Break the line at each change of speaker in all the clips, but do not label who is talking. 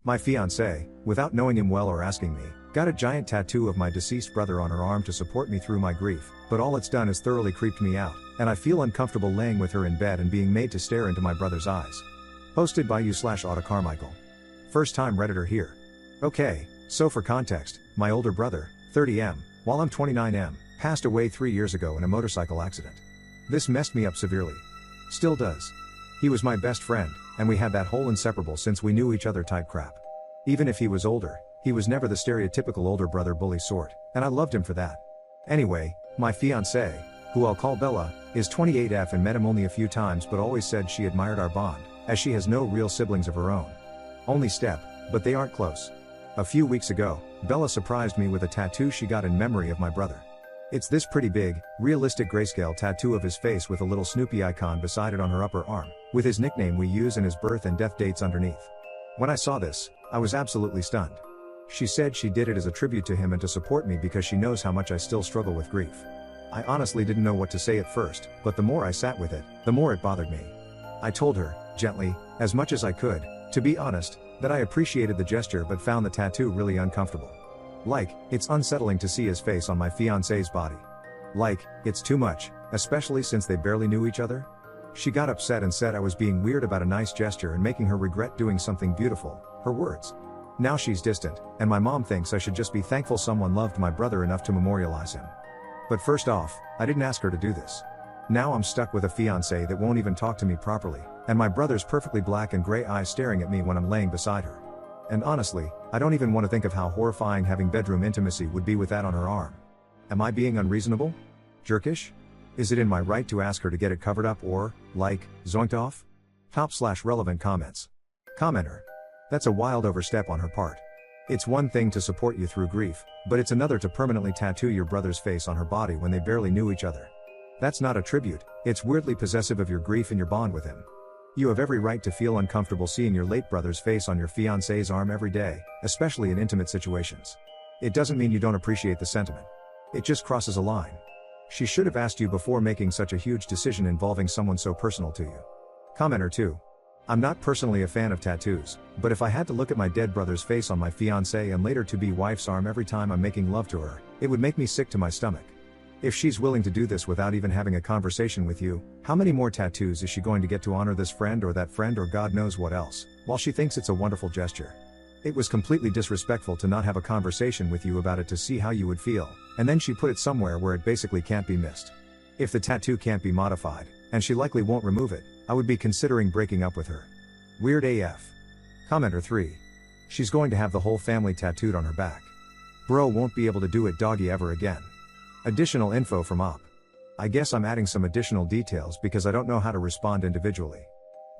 My fiancée, without knowing him well or asking me, got a giant tattoo of my deceased brother on her arm to support me through my grief, but all it's done is thoroughly creeped me out, and I feel uncomfortable laying with her in bed and being made to stare into my brother's eyes. Posted by you/Otto Carmichael. First time Redditor here. Okay, so for context, my older brother, 30M, while I'm 29M, passed away 3 years ago in a motorcycle accident. This messed me up severely. Still does. He was my best friend, and we had that whole inseparable since we knew each other type crap. Even if he was older, he was never the stereotypical older brother bully sort, and I loved him for that. Anyway, my fiancée, who I'll call Bella, is 28F and met him only a few times but always said she admired our bond, as she has no real siblings of her own. Only step, but they aren't close. A few weeks ago, Bella surprised me with a tattoo she got in memory of my brother. It's this pretty big, realistic grayscale tattoo of his face with a little Snoopy icon beside it on her upper arm, with his nickname we use and his birth and death dates underneath. When I saw this, I was absolutely stunned. She said she did it as a tribute to him and to support me because she knows how much I still struggle with grief. I honestly didn't know what to say at first, but the more I sat with it, the more it bothered me. I told her, gently, as much as I could, to be honest, that I appreciated the gesture but found the tattoo really uncomfortable. Like, it's unsettling to see his face on my fiancée's body. Like, it's too much, especially since they barely knew each other. She got upset and said I was being weird about a nice gesture and making her regret doing something beautiful, her words. Now she's distant, and my mom thinks I should just be thankful someone loved my brother enough to memorialize him. But first off, I didn't ask her to do this. Now I'm stuck with a fiancé that won't even talk to me properly, and my brother's perfectly black and gray eyes staring at me when I'm laying beside her. And honestly, I don't even want to think of how horrifying having bedroom intimacy would be with that on her arm. Am I being unreasonable? Jerkish? Is it in my right to ask her to get it covered up or, like, zoinked off? Top/relevant comments. Commenter. That's a wild overstep on her part. It's one thing to support you through grief, but it's another to permanently tattoo your brother's face on her body when they barely knew each other. That's not a tribute, it's weirdly possessive of your grief and your bond with him. You have every right to feel uncomfortable seeing your late brother's face on your fiancée's arm every day, especially in intimate situations. It doesn't mean you don't appreciate the sentiment. It just crosses a line. She should have asked you before making such a huge decision involving someone so personal to you. Commenter 2. I'm not personally a fan of tattoos, but if I had to look at my dead brother's face on my fiancée and later to be wife's arm every time I'm making love to her, it would make me sick to my stomach. If she's willing to do this without even having a conversation with you, how many more tattoos is she going to get to honor this friend or that friend or God knows what else, while she thinks it's a wonderful gesture? It was completely disrespectful to not have a conversation with you about it to see how you would feel, and then she put it somewhere where it basically can't be missed. If the tattoo can't be modified, and she likely won't remove it, I would be considering breaking up with her. Weird AF. Commenter 3. She's going to have the whole family tattooed on her back. Bro won't be able to do it doggy ever again. Additional info from Op. I guess I'm adding some additional details because I don't know how to respond individually.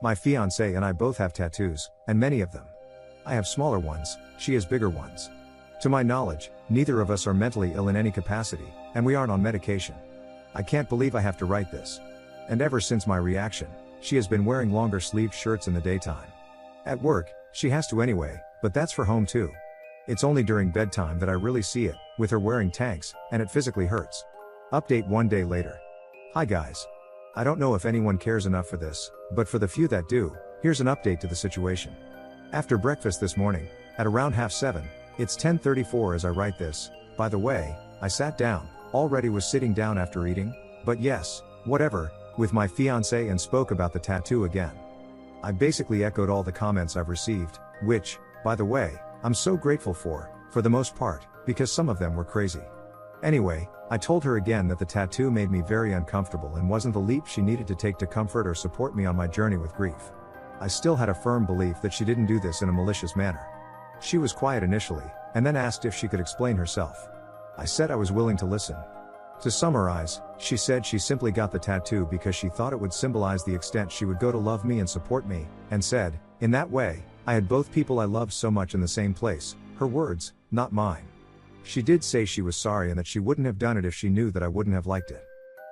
My fiancée and I both have tattoos, and many of them. I have smaller ones, she has bigger ones. To my knowledge, neither of us are mentally ill in any capacity, and we aren't on medication. I can't believe I have to write this. And ever since my reaction, she has been wearing longer sleeved shirts in the daytime. At work, she has to anyway, but that's for home too. It's only during bedtime that I really see it, with her wearing tanks, and it physically hurts. Update 1 day later. Hi guys. I don't know if anyone cares enough for this, but for the few that do, here's an update to the situation. After breakfast this morning, at around 7:30, it's 10:34 as I write this. By the way, I sat down, already was sitting down after eating, but yes, whatever, with my fiancé and spoke about the tattoo again. I basically echoed all the comments I've received, which, by the way, I'm so grateful for the most part, because some of them were crazy. Anyway, I told her again that the tattoo made me very uncomfortable and wasn't the leap she needed to take to comfort or support me on my journey with grief. I still had a firm belief that she didn't do this in a malicious manner. She was quiet initially, and then asked if she could explain herself. I said I was willing to listen. To summarize, she said she simply got the tattoo because she thought it would symbolize the extent she would go to love me and support me, and said, in that way, I had both people I loved so much in the same place, her words, not mine. She did say she was sorry and that she wouldn't have done it if she knew that I wouldn't have liked it.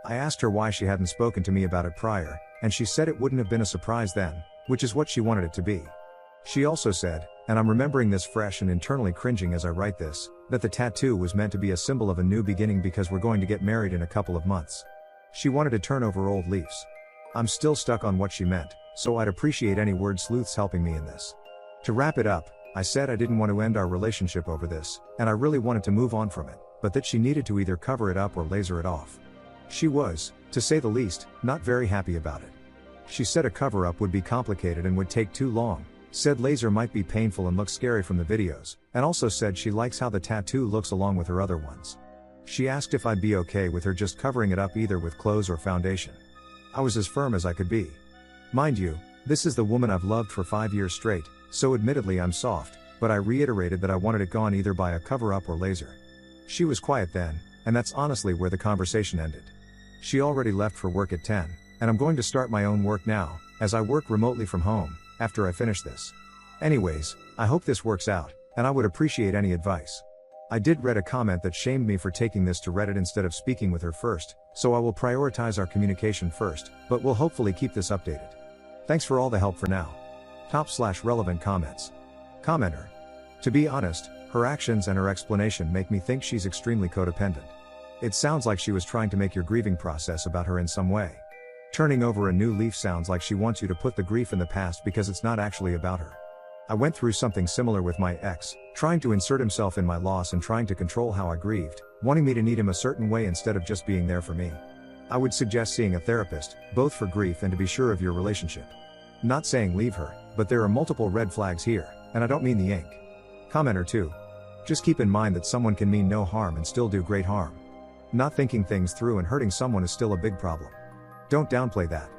I asked her why she hadn't spoken to me about it prior, and she said it wouldn't have been a surprise then, which is what she wanted it to be. She also said, and I'm remembering this fresh and internally cringing as I write this, that the tattoo was meant to be a symbol of a new beginning because we're going to get married in a couple of months. She wanted to turn over old leaves. I'm still stuck on what she meant, so I'd appreciate any word sleuths helping me in this. To wrap it up, I said I didn't want to end our relationship over this, and I really wanted to move on from it, but that she needed to either cover it up or laser it off. She was, to say the least, not very happy about it. She said a cover-up would be complicated and would take too long, said laser might be painful and look scary from the videos, and also said she likes how the tattoo looks along with her other ones. She asked if I'd be okay with her just covering it up either with clothes or foundation. I was as firm as I could be. Mind you, this is the woman I've loved for 5 years straight, so admittedly I'm soft, but I reiterated that I wanted it gone either by a cover-up or laser. She was quiet then, and that's honestly where the conversation ended. She already left for work at 10, and I'm going to start my own work now, as I work remotely from home, after I finish this. Anyways, I hope this works out, and I would appreciate any advice. I did read a comment that shamed me for taking this to Reddit instead of speaking with her first, so I will prioritize our communication first, but will hopefully keep this updated. Thanks for all the help for now. Top/relevant comments. Commenter. To be honest, her actions and her explanation make me think she's extremely codependent. It sounds like she was trying to make your grieving process about her in some way. Turning over a new leaf sounds like she wants you to put the grief in the past because it's not actually about her. I went through something similar with my ex, trying to insert himself in my loss and trying to control how I grieved, wanting me to need him a certain way instead of just being there for me. I would suggest seeing a therapist, both for grief and to be sure of your relationship. Not saying leave her, but there are multiple red flags here, and I don't mean the ink. Commenter 2. Just keep in mind that someone can mean no harm and still do great harm. Not thinking things through and hurting someone is still a big problem. Don't downplay that.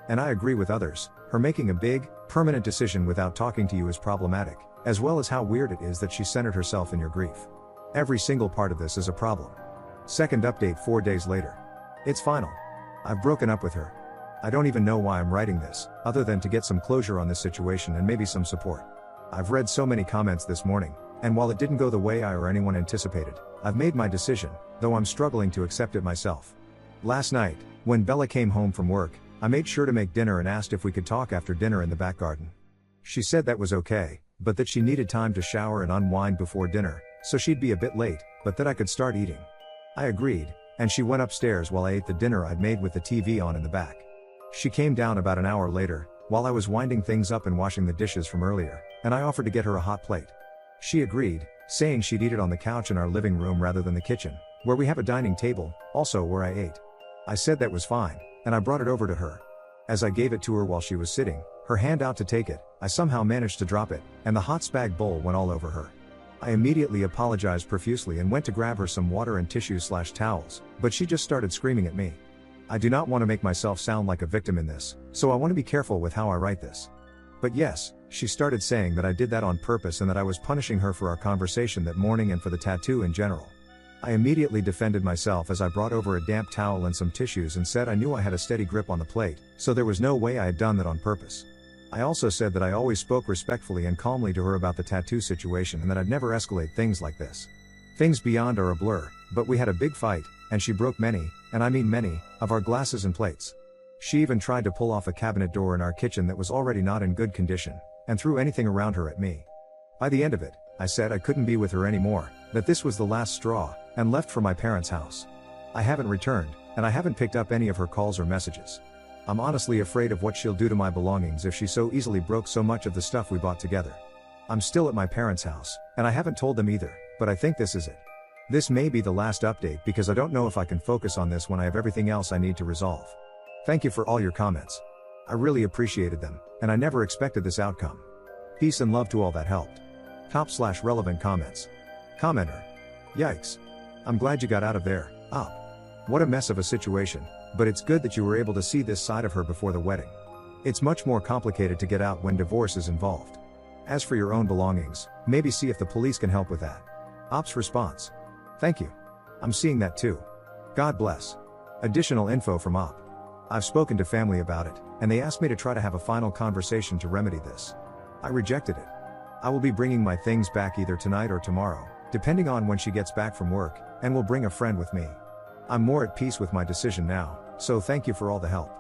And I agree with others, her making a big, permanent decision without talking to you is problematic, as well as how weird it is that she centered herself in your grief. Every single part of this is a problem. Second update 4 days later. It's final. I've broken up with her. I don't even know why I'm writing this, other than to get some closure on this situation and maybe some support. I've read so many comments this morning, and while it didn't go the way I or anyone anticipated, I've made my decision, though I'm struggling to accept it myself. Last night, when Bella came home from work, I made sure to make dinner and asked if we could talk after dinner in the back garden. She said that was okay, but that she needed time to shower and unwind before dinner, so she'd be a bit late, but that I could start eating. I agreed, and she went upstairs while I ate the dinner I'd made with the TV on in the back. She came down about an hour later, while I was winding things up and washing the dishes from earlier, and I offered to get her a hot plate. She agreed, saying she'd eat it on the couch in our living room rather than the kitchen, where we have a dining table, also where I ate. I said that was fine, and I brought it over to her. As I gave it to her while she was sitting, her hand out to take it, I somehow managed to drop it, and the hot spag bowl went all over her. I immediately apologized profusely and went to grab her some water and tissues/towels, but she just started screaming at me. I do not want to make myself sound like a victim in this, so I want to be careful with how I write this. But yes, she started saying that I did that on purpose and that I was punishing her for our conversation that morning and for the tattoo in general. I immediately defended myself as I brought over a damp towel and some tissues and said I knew I had a steady grip on the plate, so there was no way I had done that on purpose. I also said that I always spoke respectfully and calmly to her about the tattoo situation and that I'd never escalate things like this. Things beyond are a blur, but we had a big fight, and she broke many, and I mean many, of our glasses and plates. She even tried to pull off a cabinet door in our kitchen that was already not in good condition, and threw anything around her at me. By the end of it, I said I couldn't be with her anymore, that this was the last straw, and left for my parents' house. I haven't returned, and I haven't picked up any of her calls or messages. I'm honestly afraid of what she'll do to my belongings if she so easily broke so much of the stuff we bought together. I'm still at my parents' house, and I haven't told them either, but I think this is it. This may be the last update because I don't know if I can focus on this when I have everything else I need to resolve. Thank you for all your comments. I really appreciated them, and I never expected this outcome. Peace and love to all that helped. Top/relevant comments. Commenter. Yikes. I'm glad you got out of there, Op. What a mess of a situation, but it's good that you were able to see this side of her before the wedding. It's much more complicated to get out when divorce is involved. As for your own belongings, maybe see if the police can help with that. Op's response. Thank you. I'm seeing that too. God bless. Additional info from Op. I've spoken to family about it, and they asked me to try to have a final conversation to remedy this. I rejected it. I will be bringing my things back either tonight or tomorrow, depending on when she gets back from work, and will bring a friend with me. I'm more at peace with my decision now, so thank you for all the help.